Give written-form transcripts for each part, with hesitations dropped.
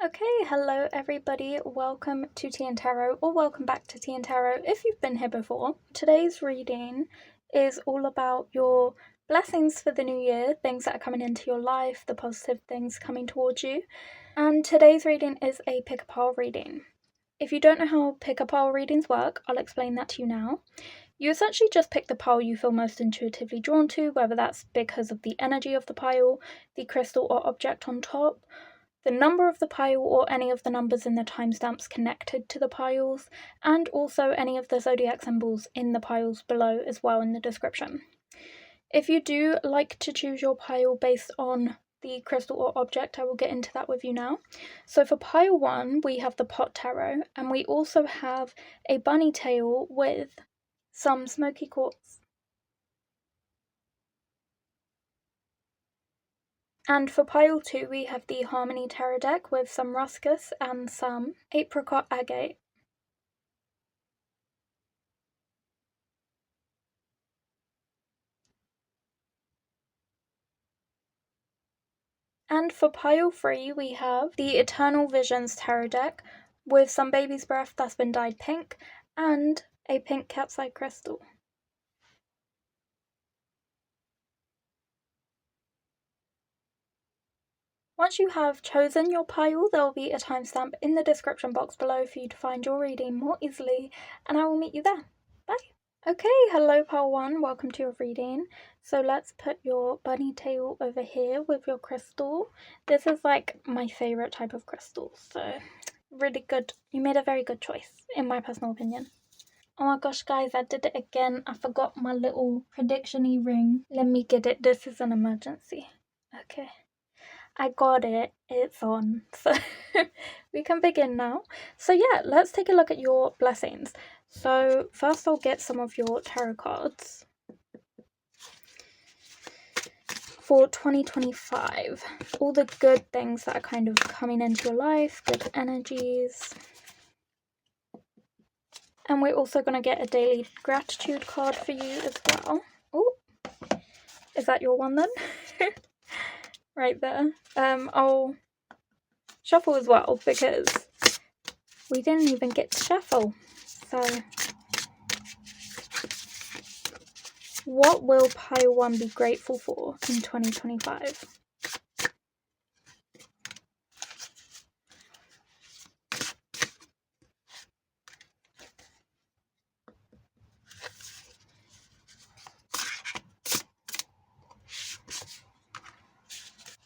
Okay, hello everybody, welcome to TìandTarot, or welcome back to TìandTarot if you've been here before. Today's reading is all about your blessings for the new year, things that are coming into your life, the positive things coming towards you. And today's reading is a pick-a-pile reading. If you don't know how pick-a-pile readings work, I'll explain that to you now. You essentially just pick the pile you feel most intuitively drawn to, whether that's because of the energy of the pile, the crystal or object on top, the number of the pile or any of the numbers in the timestamps connected to the piles, and also any of the zodiac symbols in the piles below as well in the description. If you do like to choose your pile based on the crystal or object, I will get into that with you now. So for pile 1, we have the pot tarot, and we also have a bunny tail with some smoky quartz. And for pile 2, we have the Harmony Tarot deck with some ruscus and some Apricot agate. And for pile 3, we have the Eternal Visions Tarot deck with some baby's breath that's been dyed pink and a pink cat's eye crystal. Once you have chosen your pile, there will be a timestamp in the description box below for you to find your reading more easily, and I will meet you there. Bye! Okay, hello pile 1, welcome to your reading. So let's put your bunny tail over here with your crystal. This is like my favourite type of crystal, so really good. You made a very good choice, in my personal opinion. Oh my gosh, guys, I did it again. I forgot my little prediction-y ring. Let me get it. This is an emergency. Okay. I got it. It's on. So we can begin now. So yeah, let's take a look at your blessings. So first I'll get some of your tarot cards for 2025. All the good things that are kind of coming into your life, good energies. And we're also going to get a daily gratitude card for you as well. Oh, is that your one then? Right there. I'll shuffle as well because we didn't even get to shuffle. So, what will pile 1 be grateful for in 2025?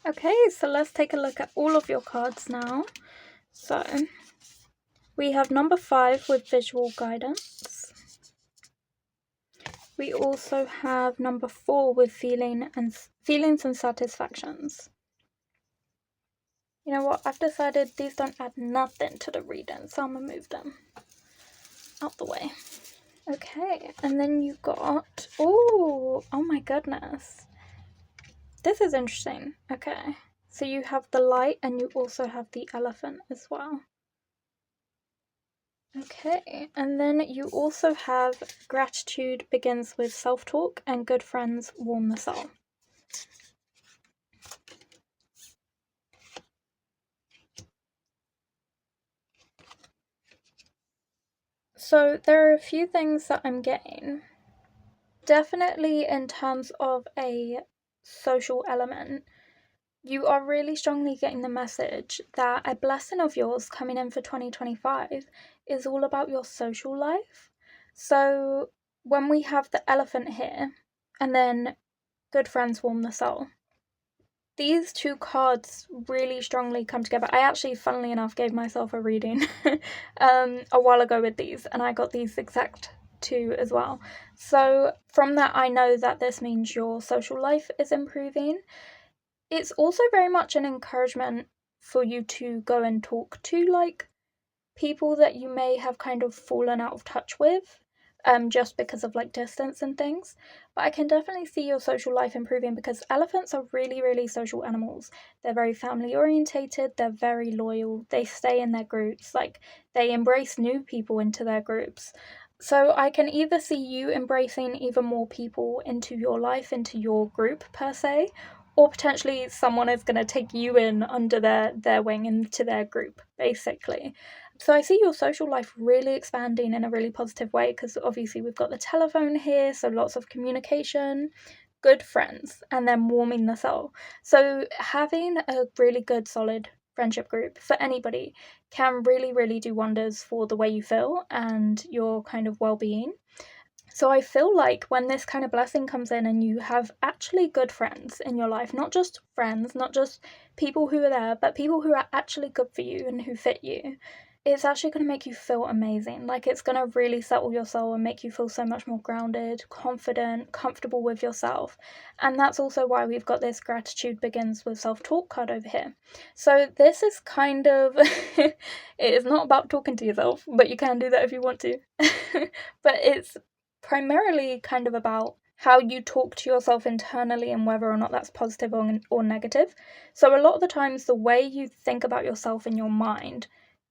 Okay, so let's take a look at all of your cards now. So, we have number 5 with visual guidance. We also have number 4 with feelings and satisfactions. You know what, I've decided these don't add nothing to the reading, so I'm going to move them out the way. Okay, and then you got, oh my goodness. This is interesting. Okay, so you have the light and you also have the elephant as well. Okay, and then you also have gratitude begins with self-talk and good friends warm the soul. So there are a few things that I'm getting. Definitely in terms of a social element, you are really strongly getting the message that a blessing of yours coming in for 2025 is all about your social life. So when we have the elephant here, and then good friends warm the soul, these two cards really strongly come together. I actually, funnily enough, gave myself a reading a while ago with these, and I got these exact two as well. So from that, I know that this means your social life is improving. It's also very much an encouragement for you to go and talk to, like, people that you may have kind of fallen out of touch with, just because of, like, distance and things. But I can definitely see your social life improving because elephants are really, really social animals. They're very family orientated, they're very loyal, they stay in their groups, like, they embrace new people into their groups. So I can either see you embracing even more people into your life, into your group per se, or potentially someone is going to take you in under their wing into their group, basically. So I see your social life really expanding in a really positive way, because obviously we've got the telephone here, so lots of communication, good friends, and then warming the soul. So having a really good, solid friendship group for anybody can really, really do wonders for the way you feel and your kind of well-being. So I feel like when this kind of blessing comes in and you have actually good friends in your life, not just friends, not just people who are there, but people who are actually good for you and who fit you, it's actually going to make you feel amazing. Like, it's going to really settle your soul and make you feel so much more grounded, confident, comfortable with yourself. And that's also why we've got this gratitude begins with self-talk card over here. So this is kind of, it is not about talking to yourself, but you can do that if you want to. But it's primarily kind of about how you talk to yourself internally and whether or not that's positive or negative. So a lot of the times the way you think about yourself in your mind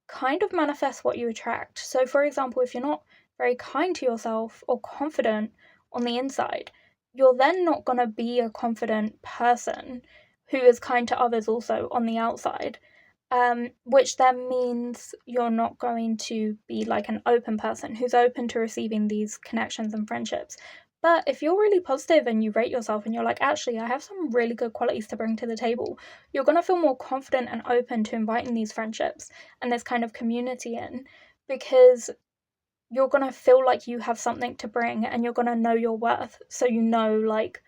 kind of manifests what you attract. So for example, if you're not very kind to yourself or confident on the inside, you're then not going to be a confident person who is kind to others also on the outside. Which then means you're not going to be like an open person who's open to receiving these connections and friendships. But if you're really positive and you rate yourself and you're like, actually, I have some really good qualities to bring to the table, you're going to feel more confident and open to inviting these friendships and this kind of community in, because you're going to feel like you have something to bring and you're going to know your worth. So you know, like,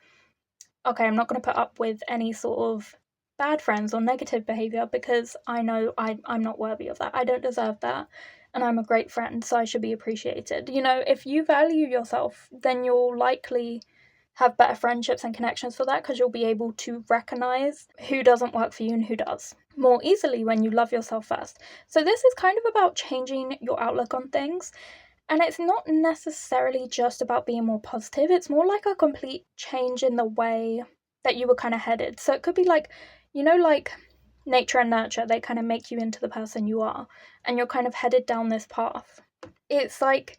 okay, I'm not going to put up with any sort of bad friends or negative behavior because I know I'm not worthy of that. I don't deserve that. And I'm a great friend, so I should be appreciated. You know, if you value yourself, then you'll likely have better friendships and connections for that, because you'll be able to recognize who doesn't work for you and who does more easily when you love yourself first. So this is kind of about changing your outlook on things. And it's not necessarily just about being more positive. It's more like a complete change in the way that you were kind of headed. So it could be like, you know, like nature and nurture, they kind of make you into the person you are, and you're kind of headed down this path. It's like,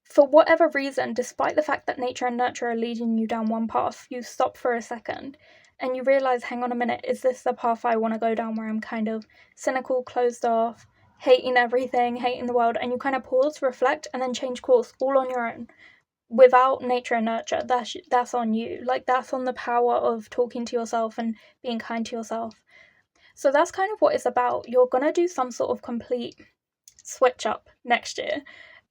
for whatever reason, despite the fact that nature and nurture are leading you down one path, you stop for a second and you realize, hang on a minute, is this the path I want to go down, where I'm kind of cynical, closed off, hating everything, hating the world? And you kind of pause, reflect, and then change course all on your own without nature and nurture. That's on you. Like, that's on the power of talking to yourself and being kind to yourself. So that's kind of what it's about. You're going to do some sort of complete switch up next year.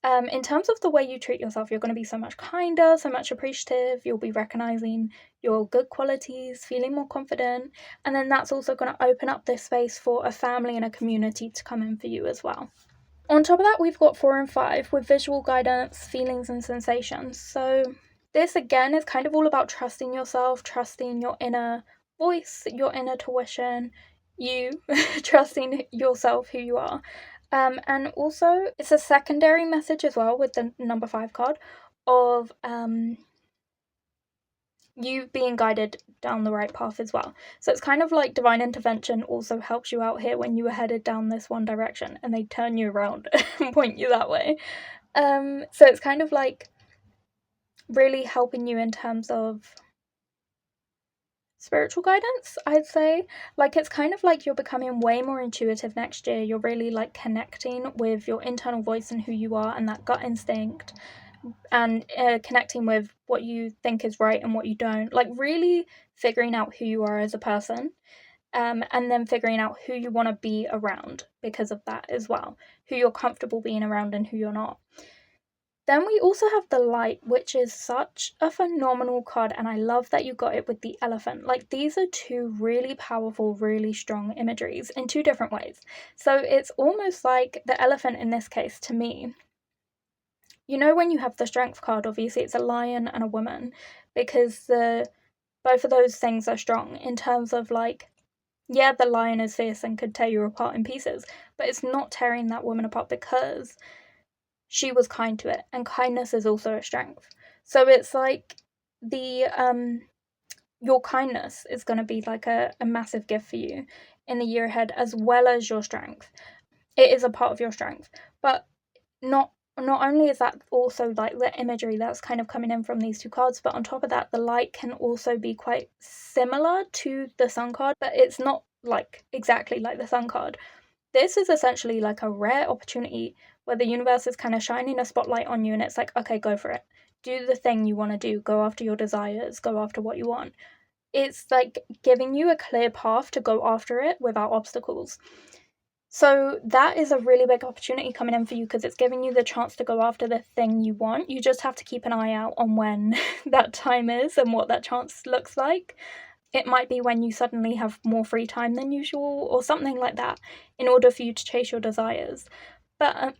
In terms of the way you treat yourself, you're going to be so much kinder, so much appreciative. You'll be recognizing your good qualities, feeling more confident, and then that's also going to open up this space for a family and a community to come in for you as well. On top of that, we've got 4 and 5 with visual guidance, feelings, and sensations. So this again is kind of all about trusting yourself, trusting your inner voice, your inner tuition, you trusting yourself, who you are. And also, it's a secondary message as well with the number 5 card of you being guided down the right path as well. So it's kind of like divine intervention also helps you out here when you were headed down this one direction and they turn you around and point you that way. So it's kind of like really helping you in terms of spiritual guidance, I'd say. Like, it's kind of like you're becoming way more intuitive next year. You're really like connecting with your internal voice and who you are and that gut instinct, and connecting with what you think is right and what you don't. Like, really figuring out who you are as a person, and then figuring out who you want to be around because of that as well, who you're comfortable being around and who you're not. Then we also have the light, which is such a phenomenal card, and I love that you got it with the elephant. Like, these are two really powerful, really strong imageries in two different ways. So it's almost like the elephant in this case, to me, you know, when you have the strength card, obviously it's a lion and a woman, because both of those things are strong in terms of, like, yeah, the lion is fierce and could tear you apart in pieces, but it's not tearing that woman apart because she was kind to it, and kindness is also a strength. So it's like your kindness is going to be like a massive gift for you in the year ahead, as well as your strength. It is a part of your strength, but not not only is that also like the imagery that's kind of coming in from these two cards, but on top of that, the light can also be quite similar to the Sun card, but it's not like exactly like the Sun card. This is essentially like a rare opportunity where the universe is kind of shining a spotlight on you, and it's like, okay, go for it. Do the thing you want to do. Go after your desires. Go after what you want. It's like giving you a clear path to go after it without obstacles. So that is a really big opportunity coming in for you, because it's giving you the chance to go after the thing you want. You just have to keep an eye out on when that time is and what that chance looks like. It might be when you suddenly have more free time than usual or something like that, in order for you to chase your desires. But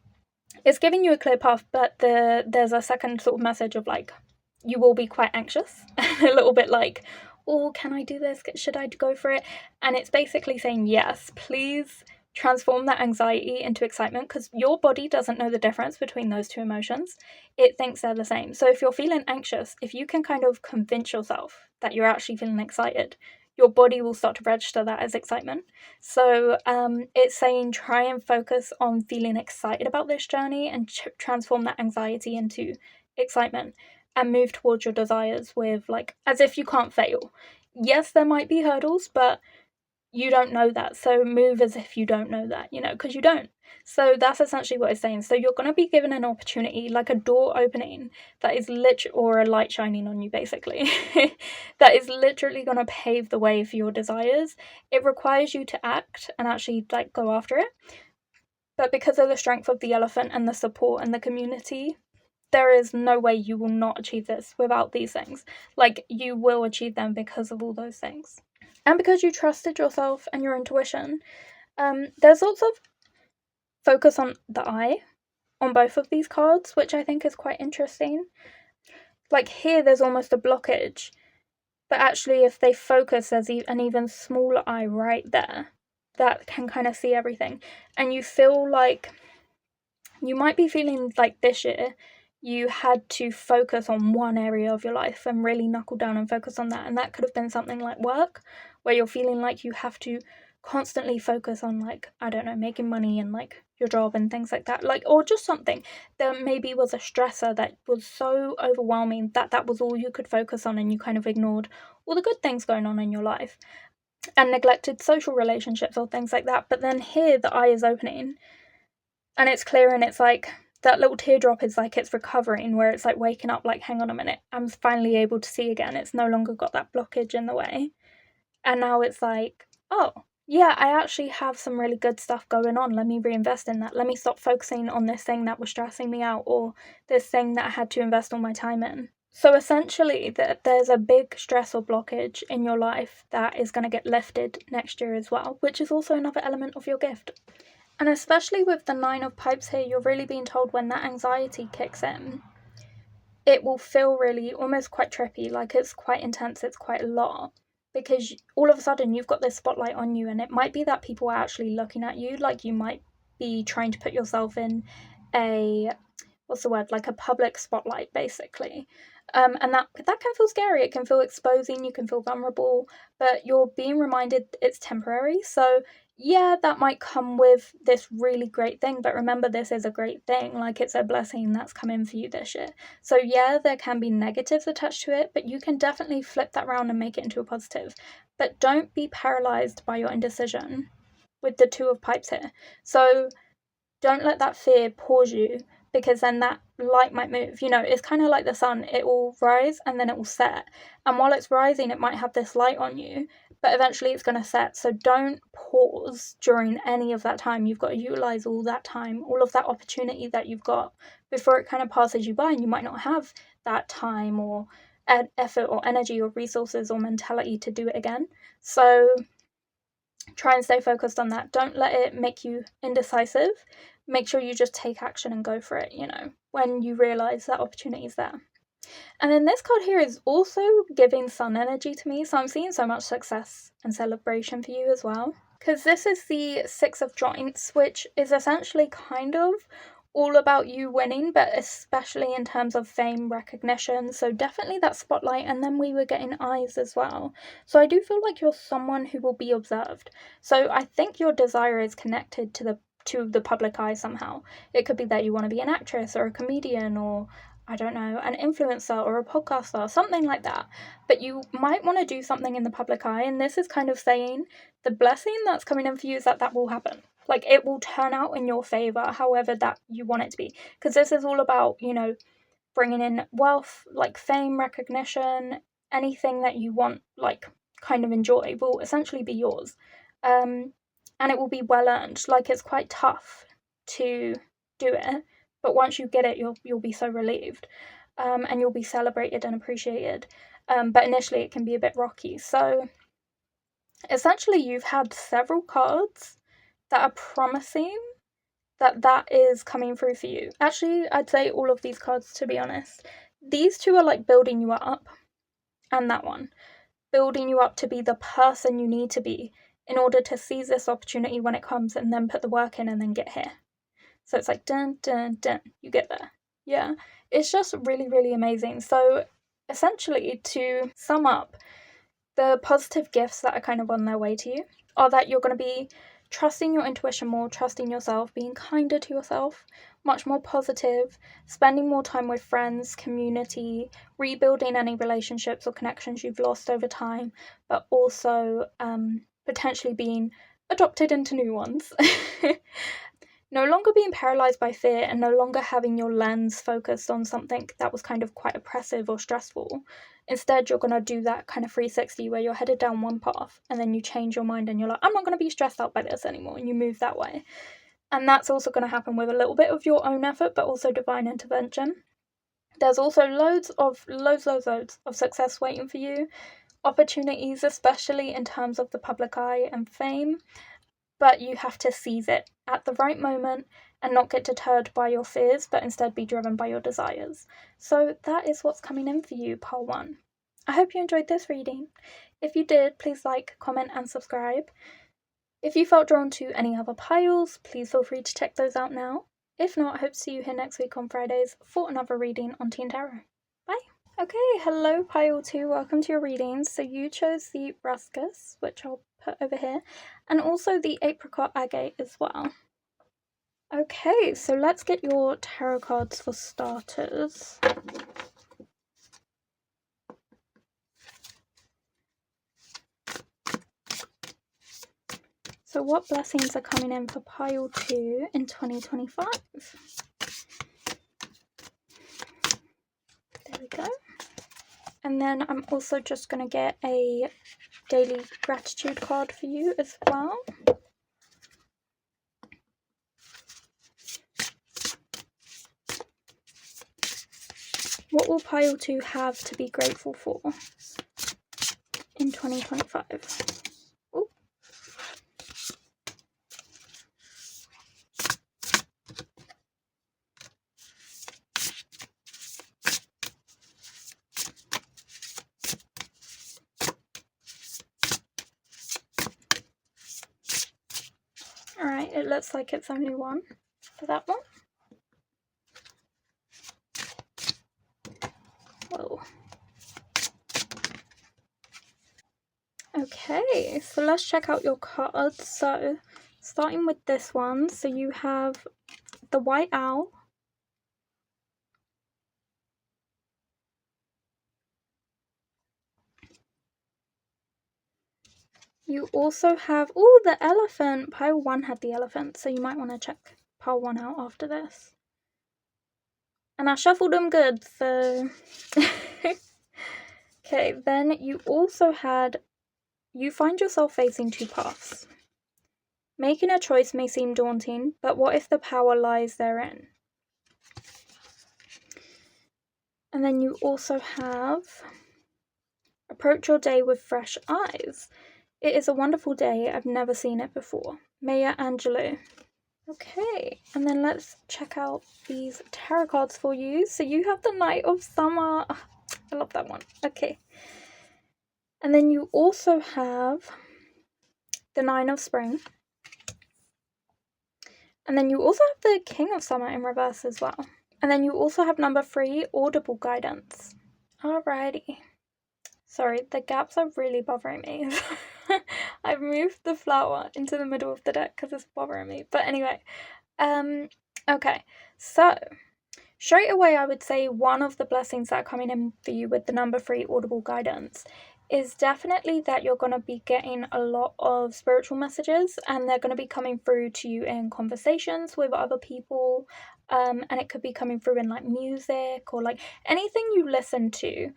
it's giving you a clear path, but there's a second sort of message of like, you will be quite anxious, a little bit like, oh, can I do this? Should I go for it? And it's basically saying, yes, please transform that anxiety into excitement, because your body doesn't know the difference between those two emotions. It thinks they're the same. So if you're feeling anxious, if you can kind of convince yourself that you're actually feeling excited, your body will start to register that as excitement. So it's saying try and focus on feeling excited about this journey and transform that anxiety into excitement, and move towards your desires with like, as if you can't fail. Yes, there might be hurdles, but you don't know that, so move as if you don't know that, because you don't. So that's essentially what it's saying. So you're going to be given an opportunity, like a door opening, that is or a light shining on you, basically, that is literally going to pave the way for your desires. It requires you to act and actually like go after it. But because of the strength of the elephant and the support and the community, there is no way you will not achieve this without these things. Like, you will achieve them because of all those things. And because you trusted yourself and your intuition. There's lots of focus on the eye on both of these cards, which I think is quite interesting. Like here, there's almost a blockage, but actually if they focus, there's an even smaller eye right there that can kind of see everything. And you feel like you might be feeling like this year you had to focus on one area of your life and really knuckle down and focus on that. And that could have been something like work, where you're feeling like you have to constantly focus on, like, I don't know, making money and like your job and things like that. Like, or just something that maybe was a stressor that was so overwhelming that was all you could focus on, and you kind of ignored all the good things going on in your life and neglected social relationships or things like that. But then here the eye is opening and it's clear, and it's like that little teardrop is like it's recovering, where it's like waking up, like, hang on a minute, I'm finally able to see again. It's no longer got that blockage in the way. And now it's like, oh, yeah, I actually have some really good stuff going on. Let me reinvest in that. Let me stop focusing on this thing that was stressing me out, or this thing that I had to invest all my time in. So essentially, there's a big stress or blockage in your life that is going to get lifted next year as well, which is also another element of your gift. And especially with the 9 of Pipes here, you're really being told when that anxiety kicks in, it will feel really almost quite trippy, like it's quite intense, it's quite a lot, because all of a sudden you've got this spotlight on you, and it might be that people are actually looking at you, like you might be trying to put yourself in a, like a public spotlight, basically. And that can feel scary. It can feel exposing, you can feel vulnerable, but you're being reminded it's temporary. So yeah, that might come with this really great thing, but remember, this is a great thing. Like, it's a blessing that's come in for you this year. So yeah, there can be negatives attached to it, but you can definitely flip that around and make it into a positive. But don't be paralyzed by your indecision with the 2 of Pipes here. So don't let that fear pause you, because then that light might move. It's kind of like the sun. It will rise and then it will set. And while it's rising, it might have this light on you, but eventually it's going to set. So don't pause during any of that time. You've got to utilize all that time, all of that opportunity that you've got, before it kind of passes you by, and you might not have that time or effort or energy or resources or mentality to do it again. So try and stay focused on that. Don't let it make you indecisive. Make sure you just take action and go for it, when you realise that opportunity is there. And then this card here is also giving sun energy to me, so I'm seeing so much success and celebration for you as well. Because this is the 6 of Joints, which is essentially kind of all about you winning, but especially in terms of fame, recognition. So definitely that spotlight, and then we were getting eyes as well. So I do feel like you're someone who will be observed. So I think your desire is connected to the to the public eye somehow. It could be that you want to be an actress or a comedian or, I don't know, an influencer or a podcaster, something like that. But you might want to do something in the public eye, and this is kind of saying the blessing that's coming in for you is that will happen. Like, it will turn out in your favor, however that you want it to be. Because this is all about, you know, bringing in wealth, like fame, recognition, anything that you want, like, kind of enjoy, will essentially be yours. And it will be well earned. Like, it's quite tough to do it, but once you get it, you'll be so relieved, and you'll be celebrated and appreciated. But initially, it can be a bit rocky. So, essentially, you've had several cards that are promising that is coming through for you. Actually, I'd say all of these cards, to be honest. These two are like building you up, and that one, building you up to be the person you need to be in order to seize this opportunity when it comes, and then put the work in and then get here. So it's like dun dun dun, you get there. Yeah, it's just really, really amazing. So essentially, to sum up, the positive gifts that are kind of on their way to you are that you're going to be trusting your intuition more, trusting yourself, being kinder to yourself, much more positive, spending more time with friends, community, rebuilding any relationships or connections you've lost over time, but also potentially being adopted into new ones. No longer being paralysed by fear and no longer having your lens focused on something that was kind of quite oppressive or stressful. Instead, you're going to do that kind of 360 where you're headed down one path and then you change your mind and you're like, I'm not going to be stressed out by this anymore, and you move that way. And that's also going to happen with a little bit of your own effort, but also divine intervention. There's also loads of success waiting for you, opportunities, especially in terms of the public eye and fame. But you have to seize it at the right moment and not get deterred by your fears, but instead be driven by your desires. So that is what's coming in for you, pile 1. I hope you enjoyed this reading. If you did, please like, comment, and subscribe. If you felt drawn to any other piles, please feel free to check those out now. If not, I hope to see you here next week on Fridays for another reading on TìandTarot. Bye! Okay, hello pile 2, welcome to your readings. So you chose the ruscus, which I'll put over here, and also the apricot agate as well. Okay, so let's get your tarot cards for starters. So what blessings are coming in for pile 2 in 2025? There we go. And then I'm also just going to get a daily gratitude card for you as well. What will pile 2 have to be grateful for in 2025? Ooh. Alright, it looks like it's only one for that one. Whoa. Okay, so let's check out your cards. So, starting with this one, so you have the white owl, you also have, the elephant. Pile 1 had the elephant, so you might want to check pile 1 out after this. And I shuffled them good, so... Okay, then you also had, you find yourself facing 2 paths. Making a choice may seem daunting, but what if the power lies therein? And then you also have, approach your day with fresh eyes. It is a wonderful day. I've never seen it before. Maya Angelou. Okay, and then let's check out these tarot cards for you. So you have the Knight of Summer. Oh, I love that one. Okay. And then you also have the 9 of Spring. And then you also have the King of Summer in reverse as well. And then you also have number 3, Audible Guidance. Alrighty. Sorry, the gaps are really bothering me. I've moved the flower into the middle of the deck because it's bothering me. But anyway, okay, so straight away I would say one of the blessings that are coming in for you with the number 3 audible guidance is definitely that you're going to be getting a lot of spiritual messages, and they're going to be coming through to you in conversations with other people, and it could be coming through in like music or like anything you listen to,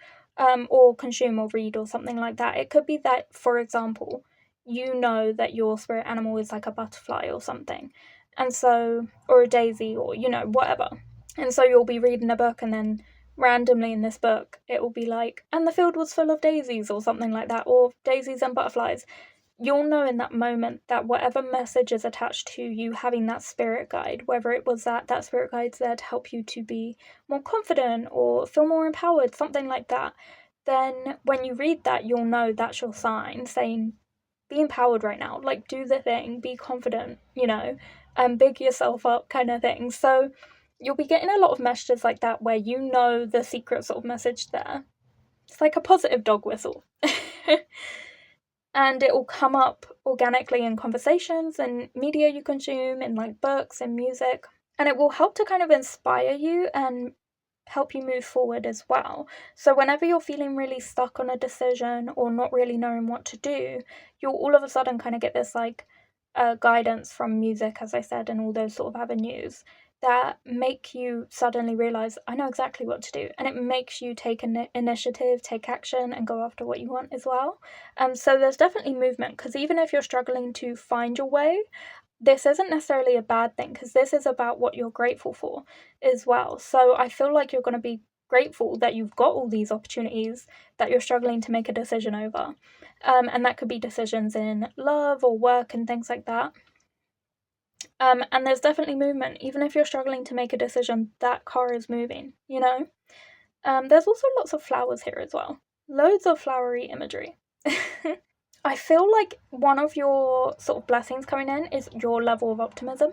or consume or read or something like that. It could be that, for example, you know that your spirit animal is like a butterfly or something, and so, or a daisy, or whatever. And so you'll be reading a book, and then randomly in this book it will be like, and the field was full of daisies or something like that, or daisies and butterflies. You'll know in that moment that whatever message is attached to you having that spirit guide, whether it was that spirit guide's there to help you to be more confident or feel more empowered, something like that, then when you read that, you'll know that's your sign saying, be empowered right now, like do the thing, be confident, and big yourself up kind of thing. So you'll be getting a lot of messages like that where you know the secret sort of message there. It's like a positive dog whistle. And it will come up organically in conversations and media you consume, in like books and music. And it will help to kind of inspire you and help you move forward as well. So whenever you're feeling really stuck on a decision or not really knowing what to do, you'll all of a sudden kind of get this like guidance from music, as I said, and all those sort of avenues that make you suddenly realize, I know exactly what to do, and it makes you take an initiative, take action, and go after what you want as well. So there's definitely movement, because even if you're struggling to find your way, this isn't necessarily a bad thing, because this is about what you're grateful for as well. So I feel like you're going to be grateful that you've got all these opportunities that you're struggling to make a decision over. And that could be decisions in love or work and things like that. And there's definitely movement. Even if you're struggling to make a decision, that car is moving, There's also lots of flowers here as well. Loads of flowery imagery. I feel like one of your sort of blessings coming in is your level of optimism.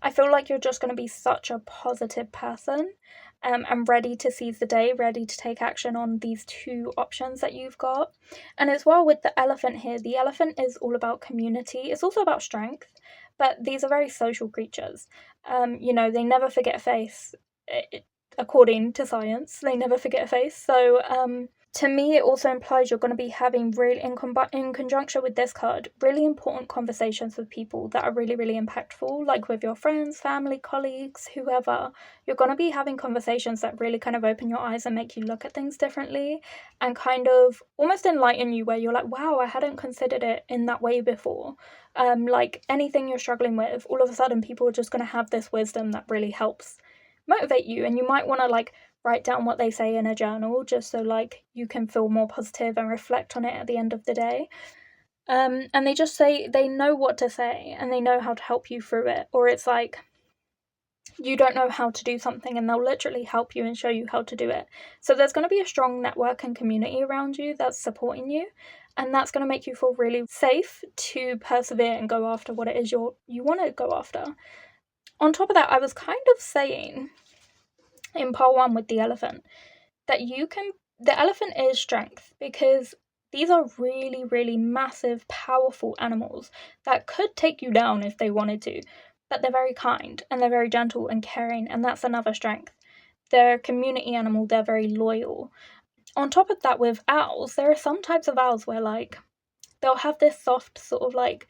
I feel like you're just going to be such a positive person, and ready to seize the day, ready to take action on these 2 options that you've got. And as well with the elephant here, the elephant is all about community. It's also about strength, but these are very social creatures. They never forget a face. According to science, they never forget a face. So to me, it also implies you're going to be having really, in conjunction with this card, really important conversations with people that are really, really impactful, like with your friends, family, colleagues, whoever. You're going to be having conversations that really kind of open your eyes and make you look at things differently, and kind of almost enlighten you, where you're like, wow, I hadn't considered it in that way before. Like anything you're struggling with, all of a sudden people are just going to have this wisdom that really helps motivate you, and you might want to like write down what they say in a journal, just so like you can feel more positive and reflect on it at the end of the day. And they just say they know what to say, and they know how to help you through it. Or it's like you don't know how to do something, and they'll literally help you and show you how to do it. So there's going to be a strong network and community around you that's supporting you, and that's going to make you feel really safe to persevere and go after what it is you want to go after. On top of that, I was kind of saying in part 1 with the elephant that the elephant is strength, because these are really, really massive, powerful animals that could take you down if they wanted to, but they're very kind and they're very gentle and caring, and that's another strength. They're a community animal, they're very loyal. On top of that, with owls, there are some types of owls where like they'll have this soft sort of like,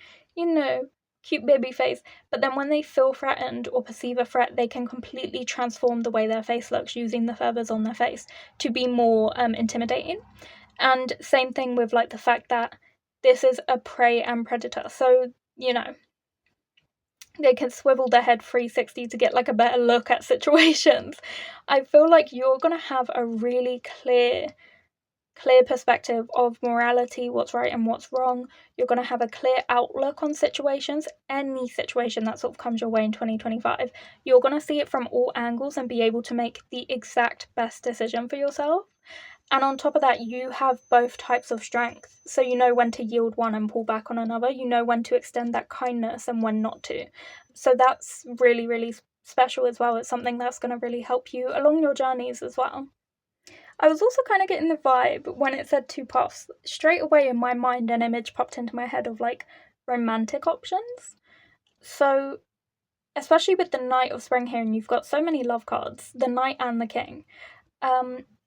cute baby face, but then when they feel threatened or perceive a threat, they can completely transform the way their face looks, using the feathers on their face to be more intimidating. And same thing with like the fact that this is a prey and predator, so they can swivel their head 360 to get like a better look at situations. I feel like you're gonna have a really clear perspective of morality, what's right and what's wrong. You're going to have a clear outlook on situations. Any situation that sort of comes your way in 2025, you're going to see it from all angles and be able to make the exact best decision for yourself. And on top of that, you have both types of strength. So you know when to yield one and pull back on another. You know when to extend that kindness and when not to. So that's really, really special as well. It's something that's going to really help you along your journeys as well. I was also kind of getting the vibe when it said 2 paths. Straight away in my mind, an image popped into my head of like romantic options. So, especially with the Knight of Spring here, and you've got so many love cards, the Knight and the King.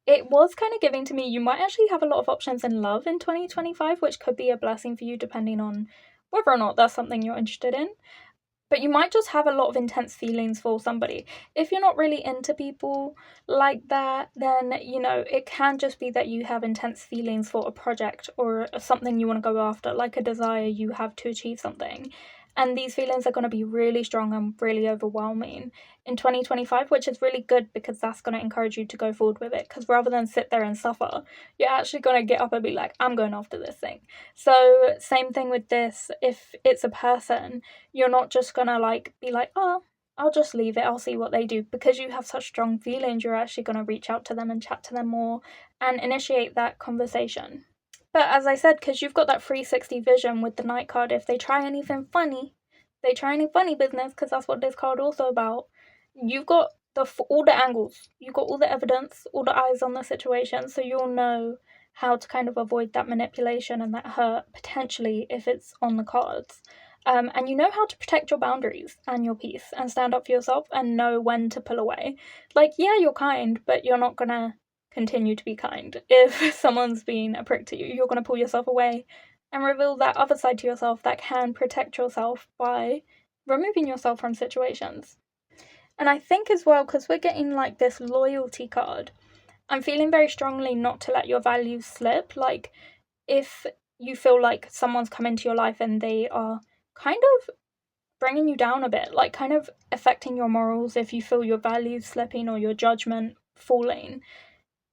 It was kind of giving to me, you might actually have a lot of options in love in 2025, which could be a blessing for you depending on whether or not that's something you're interested in. But you might just have a lot of intense feelings for somebody. If you're not really into people like that, then, it can just be that you have intense feelings for a project or something you want to go after, like a desire you have to achieve something. And these feelings are going to be really strong and really overwhelming in 2025, which is really good because that's going to encourage you to go forward with it. Because rather than sit there and suffer, you're actually going to get up and be like, I'm going after this thing. So same thing with this. If it's a person, you're not just going to be like, oh, I'll just leave it, I'll see what they do. Because you have such strong feelings, you're actually going to reach out to them and chat to them more and initiate that conversation. But as I said, because you've got that 360 vision with the Knight card, if they try anything funny, they try any funny business, because that's what this card also about, you've got all the angles, you've got all the evidence, all the eyes on the situation, so you'll know how to kind of avoid that manipulation and that hurt, potentially, if it's on the cards. And you know how to protect your boundaries and your peace and stand up for yourself and know when to pull away. Like, yeah, you're kind, but you're not going to continue to be kind. If someone's being a prick to you, you're going to pull yourself away and reveal that other side to yourself that can protect yourself by removing yourself from situations. And I think as well, because we're getting like this loyalty card, I'm feeling very strongly not to let your values slip. Like, if you feel like someone's come into your life and they are kind of bringing you down a bit, like kind of affecting your morals, if you feel your values slipping or your judgment falling,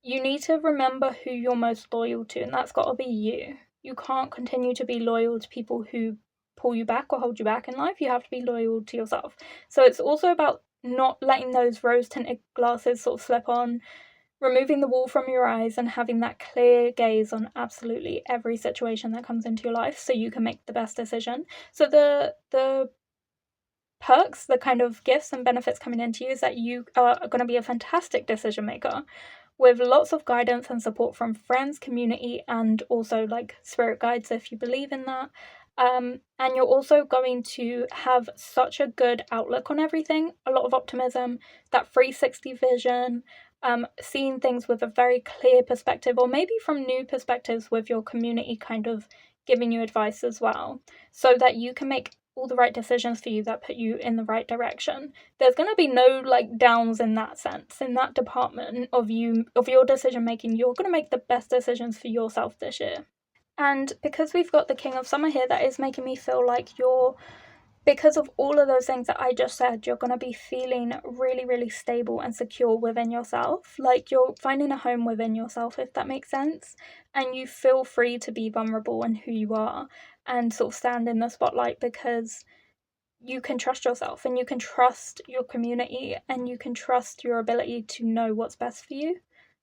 you need to remember who you're most loyal to, and that's got to be you. You can't continue to be loyal to people who pull you back or hold you back in life. You have to be loyal to yourself. So it's also about not letting those rose-tinted glasses sort of slip on, removing the wool from your eyes and having that clear gaze on absolutely every situation that comes into your life so you can make the best decision. So the perks, the kind of gifts and benefits coming into you is that you are going to be a fantastic decision maker with lots of guidance and support from friends, community, and also like spirit guides if you believe in that. And you're also going to have such a good outlook on everything, a lot of optimism, that 360 vision, seeing things with a very clear perspective, or maybe from new perspectives with your community kind of giving you advice as well, so that you can make all the right decisions for you that put you in the right direction. There's going to be no like downs in that sense, in that department of your decision making. You're going to make the best decisions for yourself this year. And because we've got the King of Summer here, that is making me feel like because of all of those things that I just said, you're going to be feeling really, really stable and secure within yourself. Like, you're finding a home within yourself, if that makes sense. And you feel free to be vulnerable in who you are and sort of stand in the spotlight because you can trust yourself and you can trust your community and you can trust your ability to know what's best for you.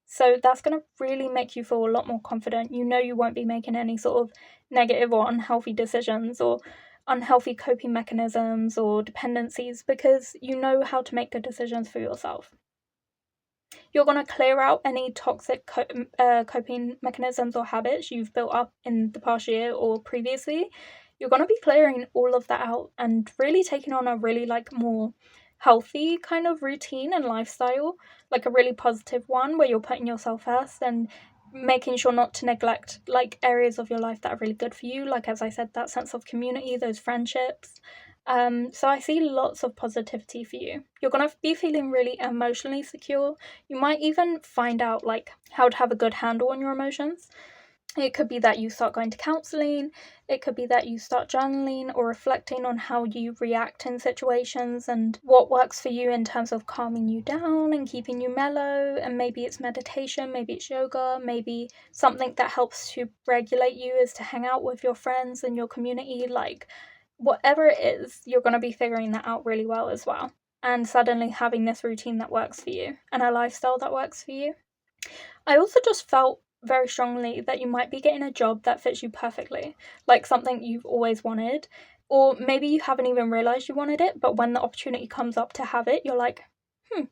So that's going to really make you feel a lot more confident. You know you won't be making any sort of negative or unhealthy decisions or unhealthy coping mechanisms or dependencies because you know how to make good decisions for yourself. You're going to clear out any toxic coping mechanisms or habits you've built up in the past year or previously. You're going to be clearing all of that out and really taking on a really like more healthy kind of routine and lifestyle, like a really positive one where you're putting yourself first and making sure not to neglect like areas of your life that are really good for you, like as I said, that sense of community, those friendships. So I see lots of positivity for you. You're going to be feeling really emotionally secure. You might even find out like how to have a good handle on your emotions. It could be that you start going to counselling, it could be that you start journaling or reflecting on how you react in situations and what works for you in terms of calming you down and keeping you mellow, and maybe it's meditation, maybe it's yoga, maybe something that helps to regulate you is to hang out with your friends and your community. Like, whatever it is, you're going to be figuring that out really well as well, and suddenly having this routine that works for you and a lifestyle that works for you. I also just felt very strongly that you might be getting a job that fits you perfectly, like something you've always wanted, or maybe you haven't even realised you wanted it, but when the opportunity comes up to have it, you're like,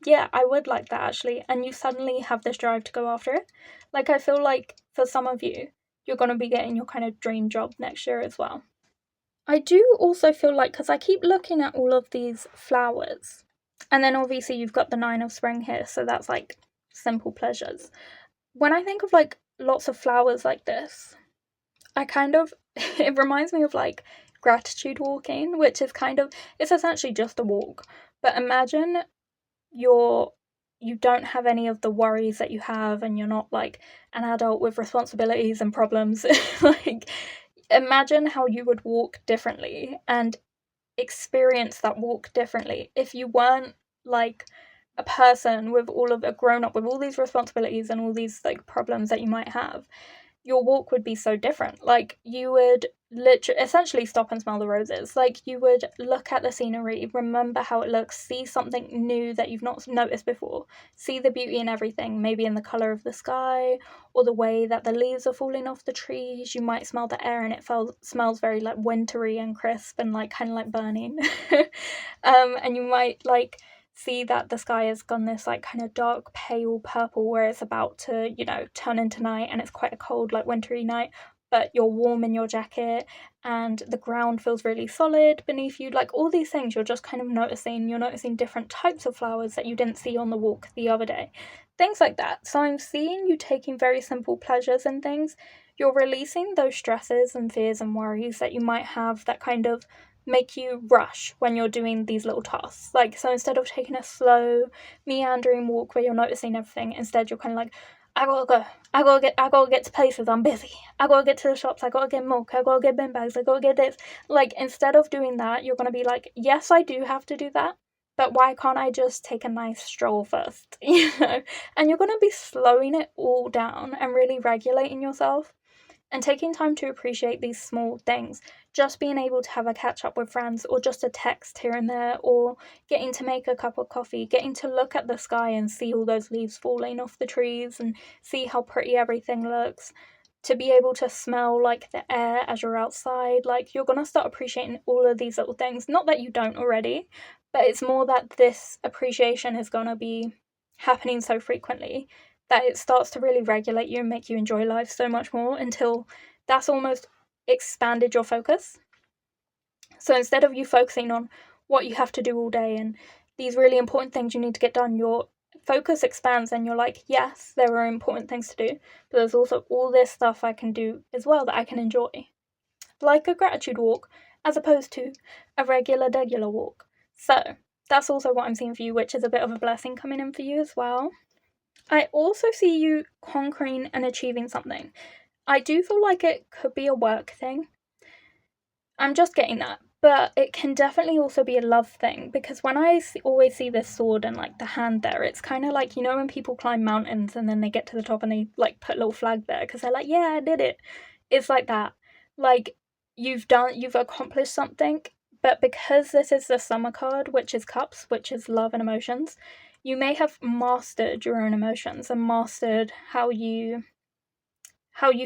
yeah, I would like that actually. And you suddenly have this drive to go after it. Like, I feel like for some of you, you're going to be getting your kind of dream job next year as well. I do also feel like, because I keep looking at all of these flowers, and then obviously you've got the 9 of spring here, so that's like simple pleasures. When I think of like lots of flowers like this, I kind of, it reminds me of like gratitude walking, which is kind of, it's essentially just a walk. But imagine you don't have any of the worries that you have, and you're not like an adult with responsibilities and problems. Like, imagine how you would walk differently and experience that walk differently if you weren't like a person with all of a grown up with all these responsibilities and all these like problems that you might have. Your walk would be so different. Like, you would literally essentially stop and smell the roses. Like, you would look at the scenery, remember how it looks, see something new that you've not noticed before, see the beauty in everything, maybe in the colour of the sky or the way that the leaves are falling off the trees. You might smell the air and it smells very like wintry and crisp and like kind of like burning. And you might like see that the sky has gone this like kind of dark pale purple where it's about to, you know, turn into night, and it's quite a cold like wintry night, but you're warm in your jacket and the ground feels really solid beneath you. Like, all these things you're just kind of noticing. You're noticing different types of flowers that you didn't see on the walk the other day, things like that. So I'm seeing you taking very simple pleasures in things. You're releasing those stresses and fears and worries that you might have that kind of make you rush when you're doing these little tasks. Like, so instead of taking a slow, meandering walk where you're noticing everything, instead you're kind of like, I gotta go. I gotta get to places. I'm busy. I gotta get to the shops. I gotta get milk. I gotta get bin bags. I gotta get this. Like, instead of doing that, you're gonna be like, yes, I do have to do that, but why can't I just take a nice stroll first? You know? And you're gonna be slowing it all down and really regulating yourself and taking time to appreciate these small things. Just being able to have a catch up with friends, or just a text here and there, or getting to make a cup of coffee, getting to look at the sky and see all those leaves falling off the trees and see how pretty everything looks, to be able to smell like the air as you're outside. Like, you're gonna start appreciating all of these little things. Not that you don't already, but it's more that this appreciation is gonna be happening so frequently that it starts to really regulate you and make you enjoy life so much more, until that's almost expanded your focus. So instead of you focusing on what you have to do all day and these really important things you need to get done, your focus expands and you're like, yes, there are important things to do, but there's also all this stuff I can do as well that I can enjoy. Like a gratitude walk, as opposed to a regular walk. So that's also what I'm seeing for you, which is a bit of a blessing coming in for you as well. I also see you conquering and achieving something. I do feel like it could be a work thing. I'm just getting that. But it can definitely also be a love thing, because when I always see this sword and like the hand there, it's kind of like, you know, when people climb mountains and then they get to the top and they like put a little flag there because they're like, yeah, I did it. It's like that. Like, you've accomplished something, but because this is the summer card, which is cups, which is love and emotions, you may have mastered your own emotions and mastered how you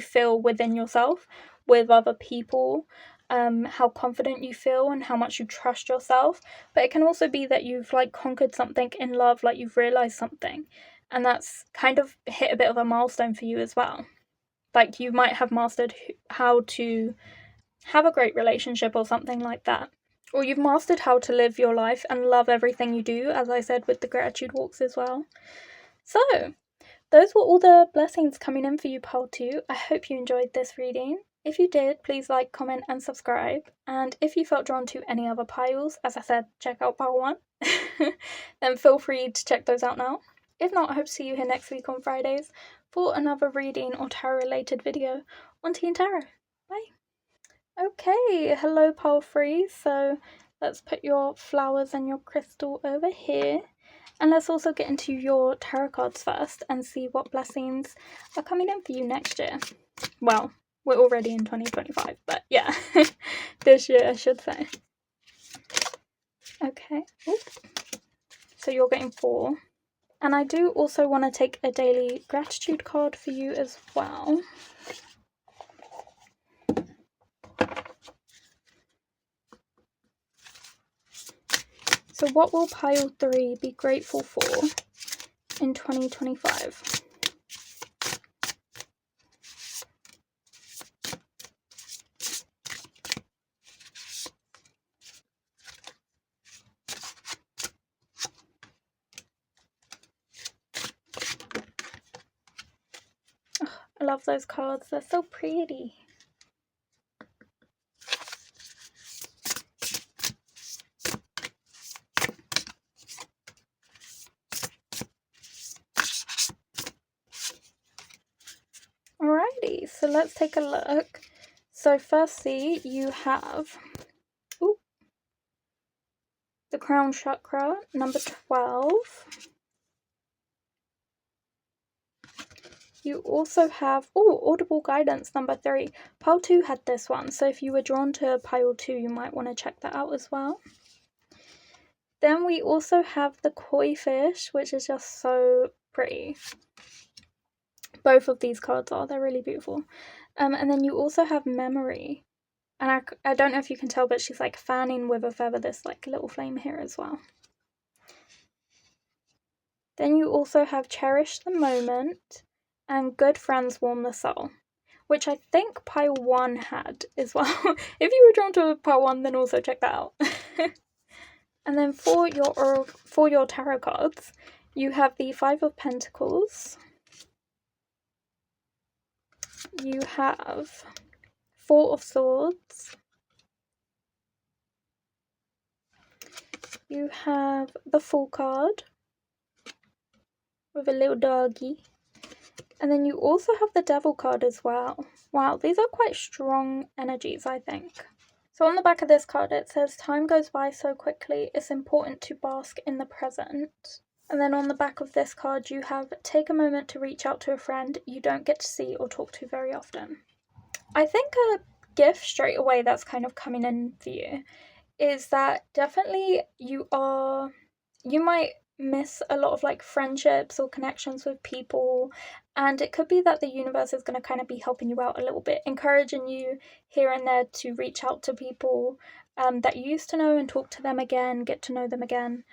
feel within yourself, with other people, how confident you feel and how much you trust yourself. But it can also be that you've like conquered something in love, like you've realized something, and that's kind of hit a bit of a milestone for you as well. Like, you might have mastered how to have a great relationship or something like that. Or you've mastered how to live your life and love everything you do, as I said with the gratitude walks as well. So, those were all the blessings coming in for you, pile 2. I hope you enjoyed this reading. If you did, please like, comment, and subscribe. And if you felt drawn to any other piles, as I said, check out pile 1. Then feel free to check those out now. If not, I hope to see you here next week on Fridays for another reading or tarot-related video on TìandTarot. Bye. Okay, hello pile 3. So let's put your flowers and your crystal over here. And let's also get into your tarot cards first and see what blessings are coming in for you next year. Well, we're already in 2025, but yeah, this year I should say. Okay, so you're getting 4. And I do also want to take a daily gratitude card for you as well. So So what will pile 3 be grateful for in 2025? Oh, I love those cards. They're so pretty. Alrighty, so let's take a look. So firstly, you have the crown chakra, number 12. You also have, audible guidance, number 3. Pile 2 had this one, so if you were drawn to pile 2, you might want to check that out as well. Then we also have the koi fish, which is just so pretty. Both of these cards are, they're really beautiful. And then you also have memory. And I don't know if you can tell, but she's like fanning with a feather this like little flame here as well. Then you also have cherish the moment and good friends warm the soul, which I think pile 1 had as well. If you were drawn to pile 1, then also check that out. And then for your tarot cards, you have the 5 of Pentacles. You have 4 of Swords. You have the Fool card with a little doggy. And then you also have the Devil card as well. Wow, these are quite strong energies, I think. So on the back of this card, it says, time goes by so quickly, it's important to bask in the present. And then on the back of this card, you have, take a moment to reach out to a friend you don't get to see or talk to very often. I think a gift straight away that's kind of coming in for you is that definitely you might miss a lot of like friendships or connections with people, and it could be that the universe is going to kind of be helping you out a little bit, encouraging you here and there to reach out to people that you used to know and talk to them again, get to know them again.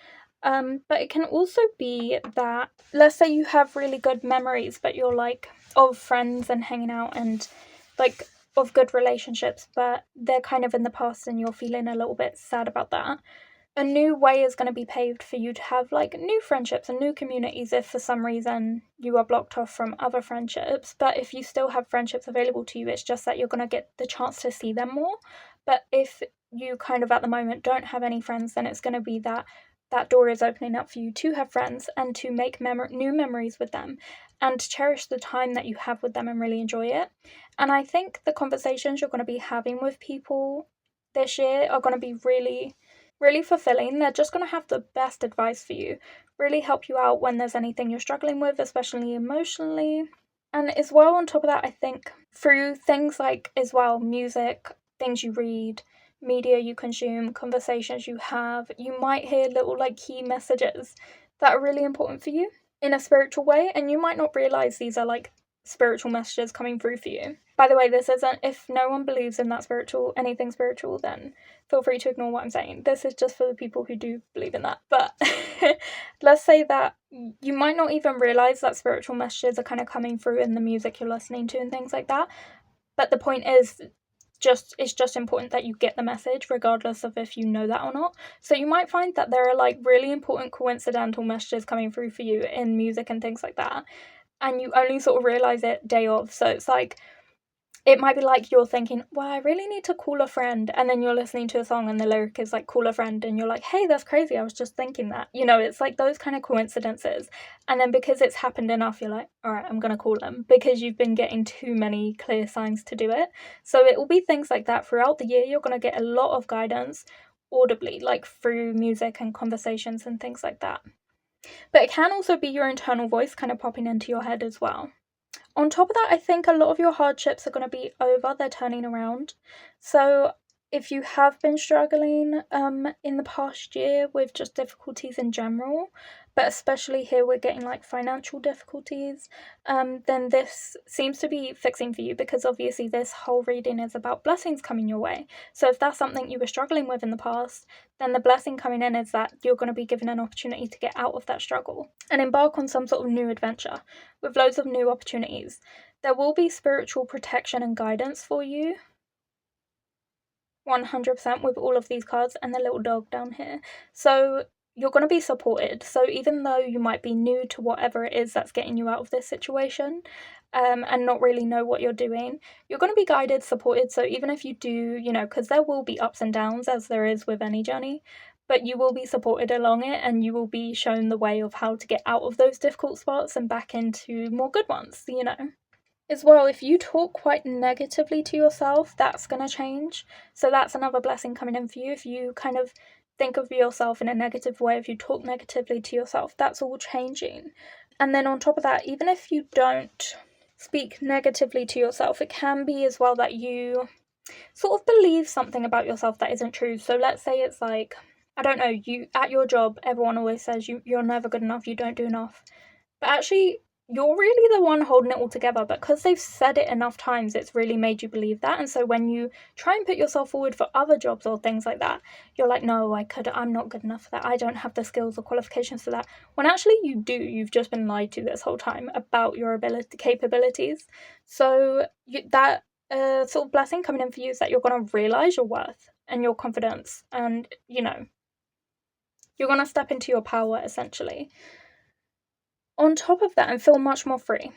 But it can also be that, let's say you have really good memories, but you're like of friends and hanging out and like of good relationships, but they're kind of in the past and you're feeling a little bit sad about that. A new way is going to be paved for you to have like new friendships and new communities if for some reason you are blocked off from other friendships. But if you still have friendships available to you, it's just that you're going to get the chance to see them more. But if you kind of at the moment don't have any friends, then it's going to be that door is opening up for you to have friends and to make new memories with them and to cherish the time that you have with them and really enjoy it. And I think the conversations you're going to be having with people this year are going to be really, really fulfilling. They're just going to have the best advice for you, really help you out when there's anything you're struggling with, especially emotionally. And as well, on top of that, I think through things like as well music, things you read, media you consume, conversations you have, you might hear little like key messages that are really important for you in a spiritual way, and you might not realize these are like spiritual messages coming through for you. By the way, this isn't, if no one believes in that anything spiritual, then feel free to ignore what I'm saying. This is just for the people who do believe in that. But let's say that you might not even realize that spiritual messages are kind of coming through in the music you're listening to and things like that. But the point is, it's just important that you get the message regardless of if you know that or not. So you might find that there are like really important coincidental messages coming through for you in music and things like that, and you only sort of realize it day of. So it's like, it might be like you're thinking, well, I really need to call a friend, and then you're listening to a song and the lyric is like, call a friend, and you're like, hey, that's crazy, I was just thinking that. You know, it's like those kind of coincidences. And then because it's happened enough, you're like, all right, I'm gonna call them, because you've been getting too many clear signs to do it. So it will be things like that throughout the year. You're gonna get a lot of guidance audibly, like through music and conversations and things like that. But it can also be your internal voice kind of popping into your head as well. On top of that, I think a lot of your hardships are going to be over. They're turning around. So if you have been struggling in the past year with just difficulties in general, but especially here we're getting like financial difficulties, then this seems to be fixing for you, because obviously this whole reading is about blessings coming your way. So if that's something you were struggling with in the past, then the blessing coming in is that you're going to be given an opportunity to get out of that struggle and embark on some sort of new adventure with loads of new opportunities. There will be spiritual protection and guidance for you, 100%, with all of these cards and the little dog down here. So you're going to be supported. So even though you might be new to whatever it is that's getting you out of this situation, and not really know what you're doing, you're going to be guided, supported. So even if you do, because there will be ups and downs, as there is with any journey, but you will be supported along it, and you will be shown the way of how to get out of those difficult spots and back into more good ones. As well, if you talk quite negatively to yourself, that's going to change. So that's another blessing coming in for you. If you kind of think of yourself in a negative way, if you talk negatively to yourself, that's all changing. And then on top of that, even if you don't speak negatively to yourself, it can be as well that you sort of believe something about yourself that isn't true. So let's say it's like, I don't know, you at your job, everyone always says you're never good enough, you don't do enough. But actually, you're really the one holding it all together, but because they've said it enough times, it's really made you believe that. And so when you try and put yourself forward for other jobs or things like that, you're like, no, I'm not good enough for that. I don't have the skills or qualifications for that. When actually you do. You've just been lied to this whole time about your capabilities. So that sort of blessing coming in for you is that you're going to realize your worth and your confidence, and you're going to step into your power, essentially. On top of that, and feel much more free.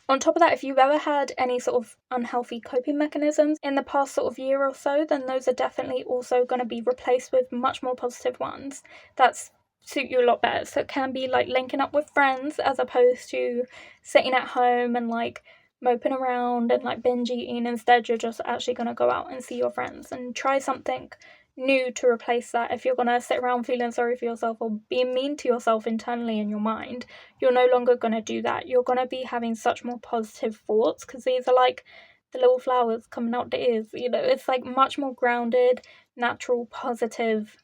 On top of that, if you've ever had any sort of unhealthy coping mechanisms in the past sort of year or so, then those are definitely also going to be replaced with much more positive ones that suit you a lot better. So it can be like linking up with friends as opposed to sitting at home and like moping around and like binge eating. Instead, you're just actually going to go out and see your friends and try something new to replace that. If you're going to sit around feeling sorry for yourself or being mean to yourself internally in your mind, you're no longer going to do that. You're going to be having such more positive thoughts, because these are like the little flowers coming out the ears. It's like much more grounded, natural, positive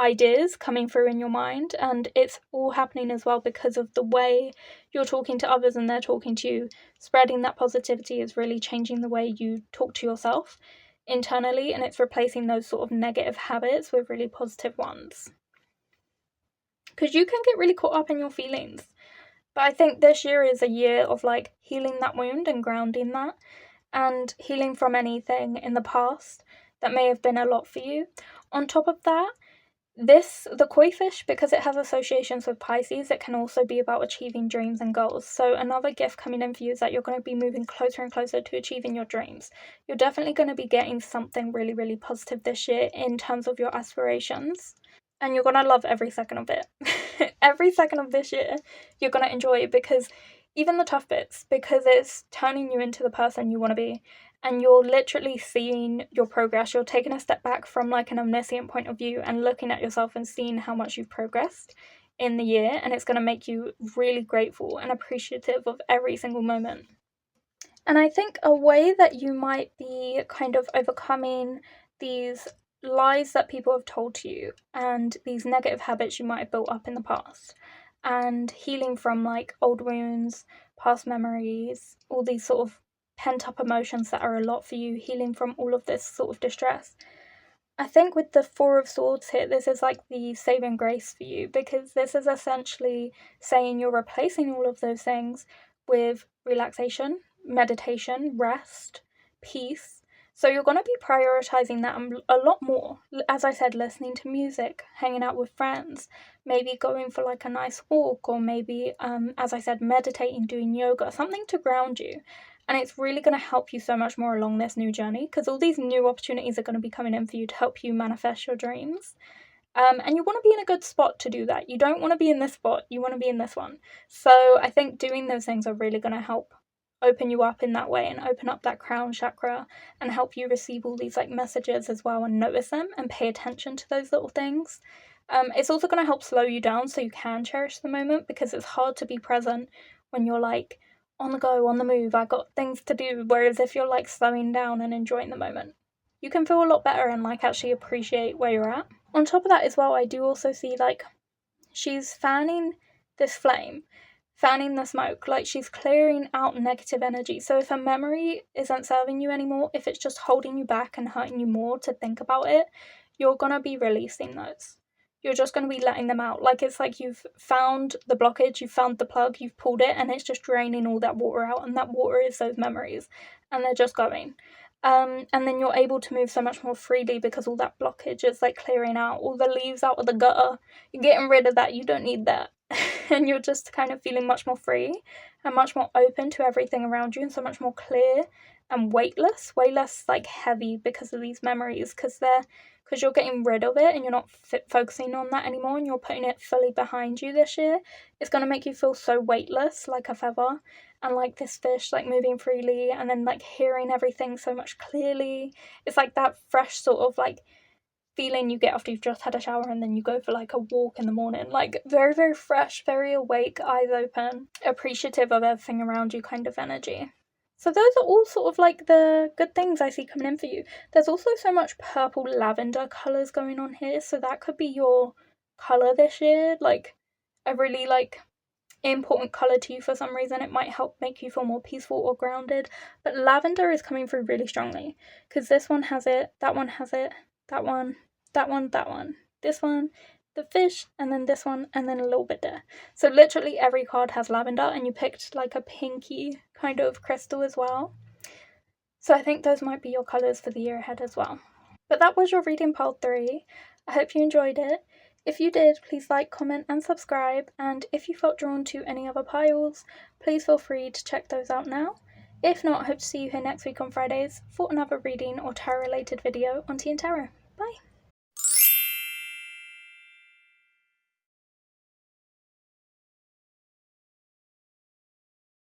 ideas coming through in your mind, and it's all happening as well because of the way you're talking to others and they're talking to you. Spreading that positivity is really changing the way you talk to yourself internally, and it's replacing those sort of negative habits with really positive ones, because you can get really caught up in your feelings. But I think this year is a year of like healing that wound and grounding that, and healing from anything in the past that may have been a lot for you. On top of that, the koi fish, because it has associations with Pisces, it can also be about achieving dreams and goals. So another gift coming in for you is that you're going to be moving closer and closer to achieving your dreams. You're definitely going to be getting something really, really positive this year in terms of your aspirations. And you're going to love every second of it. Every second of this year, you're going to enjoy it, because even the tough bits, because it's turning you into the person you want to be. And you're literally seeing your progress. You're taking a step back from like an omniscient point of view and looking at yourself and seeing how much you've progressed in the year. And it's going to make you really grateful and appreciative of every single moment. And I think a way that you might be kind of overcoming these lies that people have told to you and these negative habits you might have built up in the past, and healing from like old wounds, past memories, all these sort of pent up emotions that are a lot for you, healing from all of this sort of distress. I think with the Four of Swords here, this is like the saving grace for you, because this is essentially saying you're replacing all of those things with relaxation, meditation, rest, peace. So you're going to be prioritizing that a lot more. As I said, listening to music, hanging out with friends, maybe going for like a nice walk, or maybe, as I said, meditating, doing yoga, something to ground you. And it's really going to help you so much more along this new journey, because all these new opportunities are going to be coming in for you to help you manifest your dreams. And you want to be in a good spot to do that. You don't want to be in this spot, you want to be in this one. So I think doing those things are really going to help open you up in that way, and open up that crown chakra, and help you receive all these like messages as well, and notice them and pay attention to those little things. It's also going to help slow you down so you can cherish the moment, because it's hard to be present when you're like on the go, on the move, I got things to do, whereas if you're like slowing down and enjoying the moment, you can feel a lot better and like actually appreciate where you're at. On top of that as well, I do also see like she's fanning this flame, fanning the smoke, like she's clearing out negative energy. So if a memory isn't serving you anymore, if it's just holding you back and hurting you more to think about it, you're gonna be releasing those. You're just going to be letting them out. Like it's like you've found the blockage, you've found the plug, you've pulled it, and it's just draining all that water out, and that water is those memories, and they're just going. And then you're able to move so much more freely because all that blockage is like clearing out, all the leaves out of the gutter. You're getting rid of that, you don't need that. And you're just kind of feeling much more free and much more open to everything around you, and so much more clear and weightless, way less like heavy because of these memories, because you're getting rid of it and you're not focusing on that anymore, and you're putting it fully behind you this year. It's going to make you feel so weightless, like a feather, and like this fish, like moving freely, and then like hearing everything so much clearly. It's like that fresh sort of like feeling you get after you've just had a shower and then you go for like a walk in the morning, like very, very fresh, very awake, eyes open, appreciative of everything around you kind of energy. So those are all sort of like the good things I see coming in for you. There's also so much purple lavender colours going on here, so that could be your colour this year, like a really like important colour to you for some reason. It might help make you feel more peaceful or grounded, but lavender is coming through really strongly because this one has it, that one has it, that one, this one, the fish, and then this one, and then a little bit there. So literally every card has lavender, and you picked like a pinky kind of crystal as well. So I think those might be your colours for the year ahead as well. But that was your reading pile 3. I hope you enjoyed it. If you did, please like, comment, and subscribe. And if you felt drawn to any other piles, please feel free to check those out now. If not, I hope to see you here next week on Fridays for another reading or tarot related video on TìandTarot. Bye!